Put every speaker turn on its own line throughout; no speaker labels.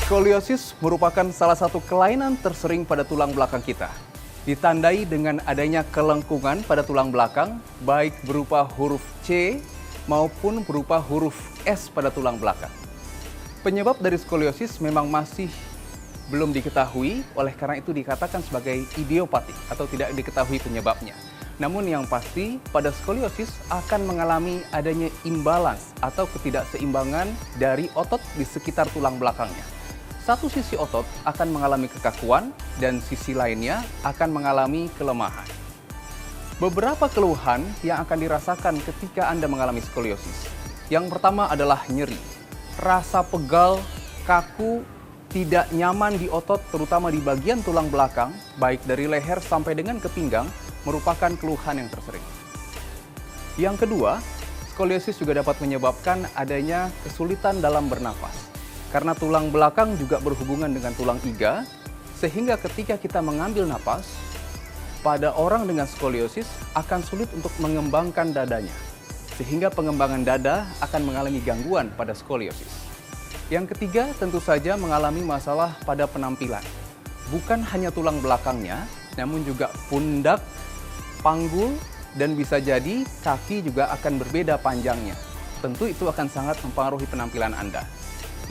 Skoliosis merupakan salah satu kelainan tersering pada tulang belakang kita. Ditandai dengan adanya kelengkungan pada tulang belakang, baik berupa huruf C maupun berupa huruf S pada tulang belakang. Penyebab dari skoliosis memang masih belum diketahui, oleh karena itu dikatakan sebagai idiopatik atau tidak diketahui penyebabnya. Namun yang pasti, pada skoliosis akan mengalami adanya imbalans atau ketidakseimbangan dari otot di sekitar tulang belakangnya. Satu sisi otot akan mengalami kekakuan dan sisi lainnya akan mengalami kelemahan. Beberapa keluhan yang akan dirasakan ketika Anda mengalami skoliosis. Yang pertama adalah nyeri, rasa pegal, kaku, tidak nyaman di otot terutama di bagian tulang belakang, baik dari leher sampai dengan ke pinggang, merupakan keluhan yang tersering. Yang kedua, skoliosis juga dapat menyebabkan adanya kesulitan dalam bernafas. Karena tulang belakang juga berhubungan dengan tulang iga, sehingga ketika kita mengambil napas, pada orang dengan skoliosis akan sulit untuk mengembangkan dadanya. Sehingga pengembangan dada akan mengalami gangguan pada skoliosis. Yang ketiga, tentu saja mengalami masalah pada penampilan. Bukan hanya tulang belakangnya, namun juga pundak, panggul, dan bisa jadi kaki juga akan berbeda panjangnya. Tentu itu akan sangat mempengaruhi penampilan Anda.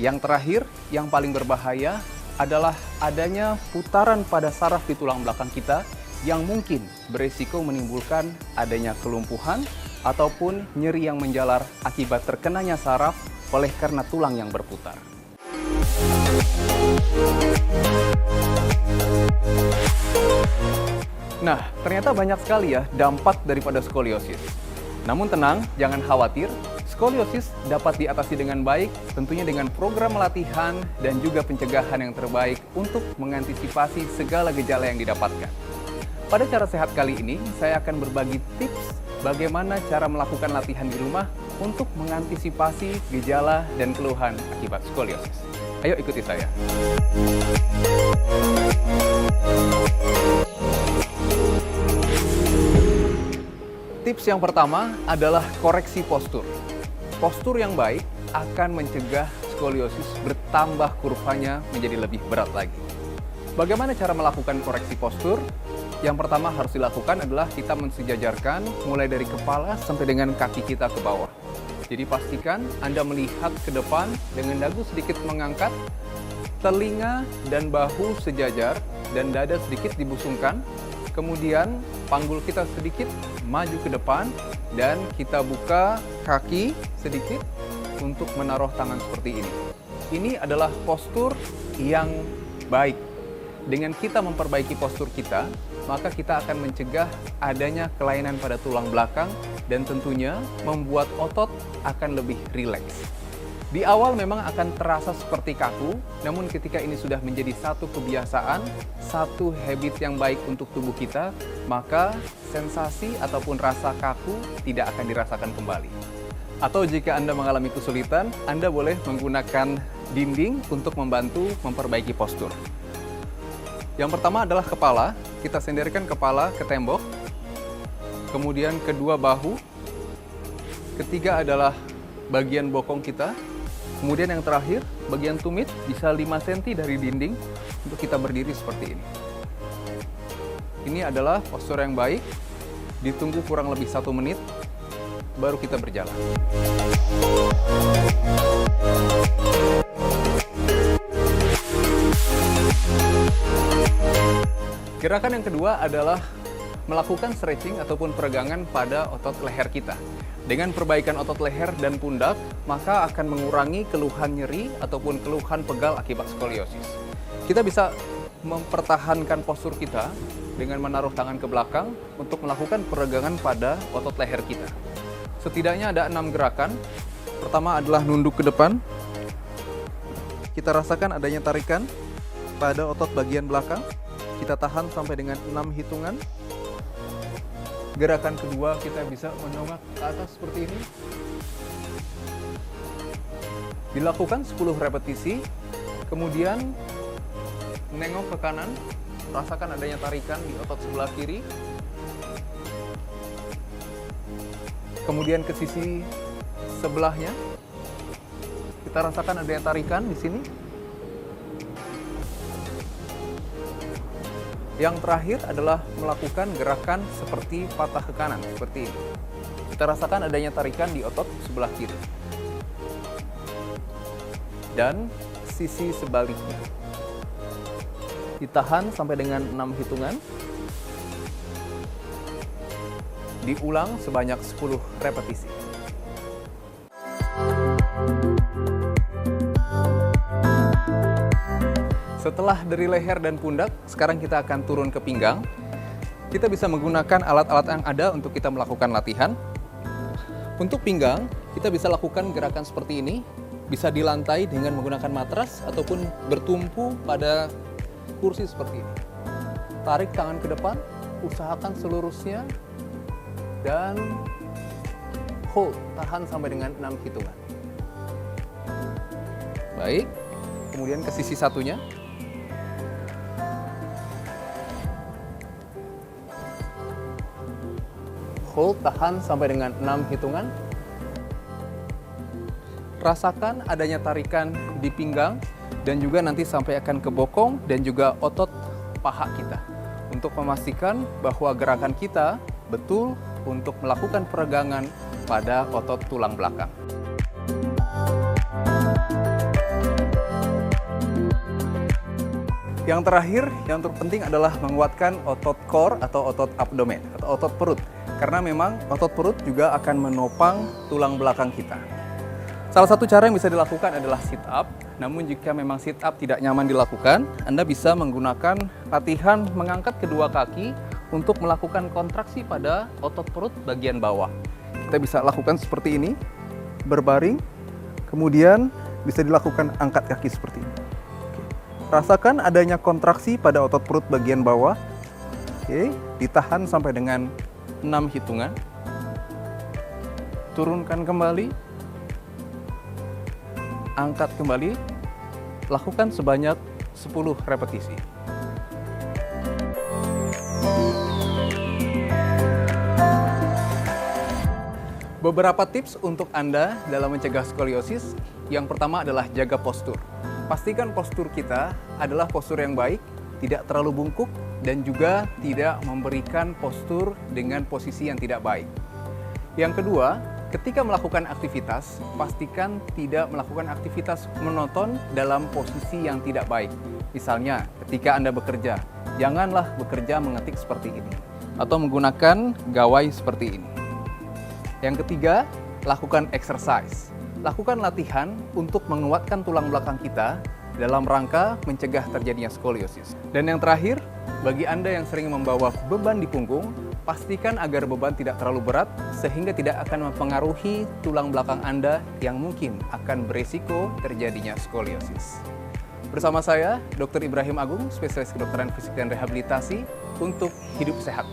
Yang terakhir, yang paling berbahaya adalah adanya putaran pada saraf di tulang belakang kita yang mungkin berisiko menimbulkan adanya kelumpuhan ataupun nyeri yang menjalar akibat terkenanya saraf oleh karena tulang yang berputar. Nah, ternyata banyak sekali ya dampak daripada skoliosis. Namun tenang, jangan khawatir. Skoliosis dapat diatasi dengan baik, tentunya dengan program latihan dan juga pencegahan yang terbaik untuk mengantisipasi segala gejala yang didapatkan. Pada cara sehat kali ini, saya akan berbagi tips bagaimana cara melakukan latihan di rumah untuk mengantisipasi gejala dan keluhan akibat skoliosis. Ayo ikuti saya. Tips yang pertama adalah koreksi postur. Postur yang baik akan mencegah skoliosis bertambah kurvanya menjadi lebih berat lagi. Bagaimana cara melakukan koreksi postur? Yang pertama harus dilakukan adalah kita mensejajarkan mulai dari kepala sampai dengan kaki kita ke bawah. Jadi pastikan Anda melihat ke depan dengan dagu sedikit mengangkat, telinga dan bahu sejajar dan dada sedikit dibusungkan. Kemudian panggul kita sedikit maju ke depan dan kita buka kaki sedikit untuk menaruh tangan seperti ini. Ini adalah postur yang baik. Dengan kita memperbaiki postur kita, maka kita akan mencegah adanya kelainan pada tulang belakang dan tentunya membuat otot akan lebih rileks. Di awal memang akan terasa seperti kaku, namun ketika ini sudah menjadi satu kebiasaan, satu habit yang baik untuk tubuh kita, maka sensasi ataupun rasa kaku tidak akan dirasakan kembali. Atau jika Anda mengalami kesulitan, Anda boleh menggunakan dinding untuk membantu memperbaiki postur. Yang pertama adalah kepala, kita senderkan kepala ke tembok, kemudian kedua bahu, ketiga adalah bagian bokong kita, kemudian yang terakhir, bagian tumit bisa 5 cm dari dinding untuk kita berdiri seperti ini. Ini adalah postur yang baik, ditunggu kurang lebih 1 menit, baru kita berjalan. Gerakan yang kedua adalah melakukan stretching ataupun peregangan pada otot leher kita. Dengan perbaikan otot leher dan pundak, maka akan mengurangi keluhan nyeri ataupun keluhan pegal akibat skoliosis. Kita bisa mempertahankan postur kita dengan menaruh tangan ke belakang untuk melakukan peregangan pada otot leher kita. Setidaknya ada 6 gerakan. Pertama adalah nunduk ke depan. Kita rasakan adanya tarikan pada otot bagian belakang. Kita tahan sampai dengan 6 hitungan. Gerakan kedua, kita bisa mendongak ke atas seperti ini. Dilakukan 10 repetisi, kemudian menengok ke kanan, rasakan adanya tarikan di otot sebelah kiri. Kemudian ke sisi sebelahnya, kita rasakan adanya tarikan di sini. Yang terakhir adalah melakukan gerakan seperti patah ke kanan, seperti ini. Kita rasakan adanya tarikan di otot sebelah kiri. Dan sisi sebaliknya. Ditahan sampai dengan 6 hitungan. Diulang sebanyak 10 repetisi. Setelah dari leher dan pundak, sekarang kita akan turun ke pinggang. Kita bisa menggunakan alat-alat yang ada untuk kita melakukan latihan. Untuk pinggang, kita bisa lakukan gerakan seperti ini. Bisa di lantai dengan menggunakan matras ataupun bertumpu pada kursi seperti ini. Tarik tangan ke depan, usahakan selurusnya, dan hold, tahan sampai dengan 6 hitungan. Baik, kemudian ke sisi satunya. Hold, tahan sampai dengan 6 hitungan. Rasakan adanya tarikan di pinggang dan juga nanti sampai akan ke bokong dan juga otot paha kita. Untuk memastikan bahwa gerakan kita betul untuk melakukan peregangan pada otot tulang belakang. Yang terakhir, yang terpenting adalah menguatkan otot core atau otot abdomen atau otot perut. Karena memang otot perut juga akan menopang tulang belakang kita. Salah satu cara yang bisa dilakukan adalah sit up. Namun jika memang sit up tidak nyaman dilakukan, Anda bisa menggunakan latihan mengangkat kedua kaki untuk melakukan kontraksi pada otot perut bagian bawah. Kita bisa lakukan seperti ini, berbaring, kemudian bisa dilakukan angkat kaki seperti ini. Rasakan adanya kontraksi pada otot perut bagian bawah. Oke, ditahan sampai dengan 6 hitungan. Turunkan kembali. Angkat kembali. Lakukan sebanyak 10 repetisi. Beberapa tips untuk Anda dalam mencegah skoliosis. Yang pertama adalah jaga postur. Pastikan postur kita adalah postur yang baik, tidak terlalu bungkuk, dan juga tidak memberikan postur dengan posisi yang tidak baik. Yang kedua, ketika melakukan aktivitas, pastikan tidak melakukan aktivitas monoton dalam posisi yang tidak baik. Misalnya, ketika Anda bekerja, janganlah bekerja mengetik seperti ini, atau menggunakan gawai seperti ini. Yang ketiga, lakukan exercise. Lakukan latihan untuk menguatkan tulang belakang kita dalam rangka mencegah terjadinya skoliosis. Dan yang terakhir, bagi Anda yang sering membawa beban di punggung, pastikan agar beban tidak terlalu berat sehingga tidak akan mempengaruhi tulang belakang Anda yang mungkin akan berisiko terjadinya skoliosis. Bersama saya, Dr. Ibrahim Agung, spesialis kedokteran fisik dan rehabilitasi untuk hidup sehat.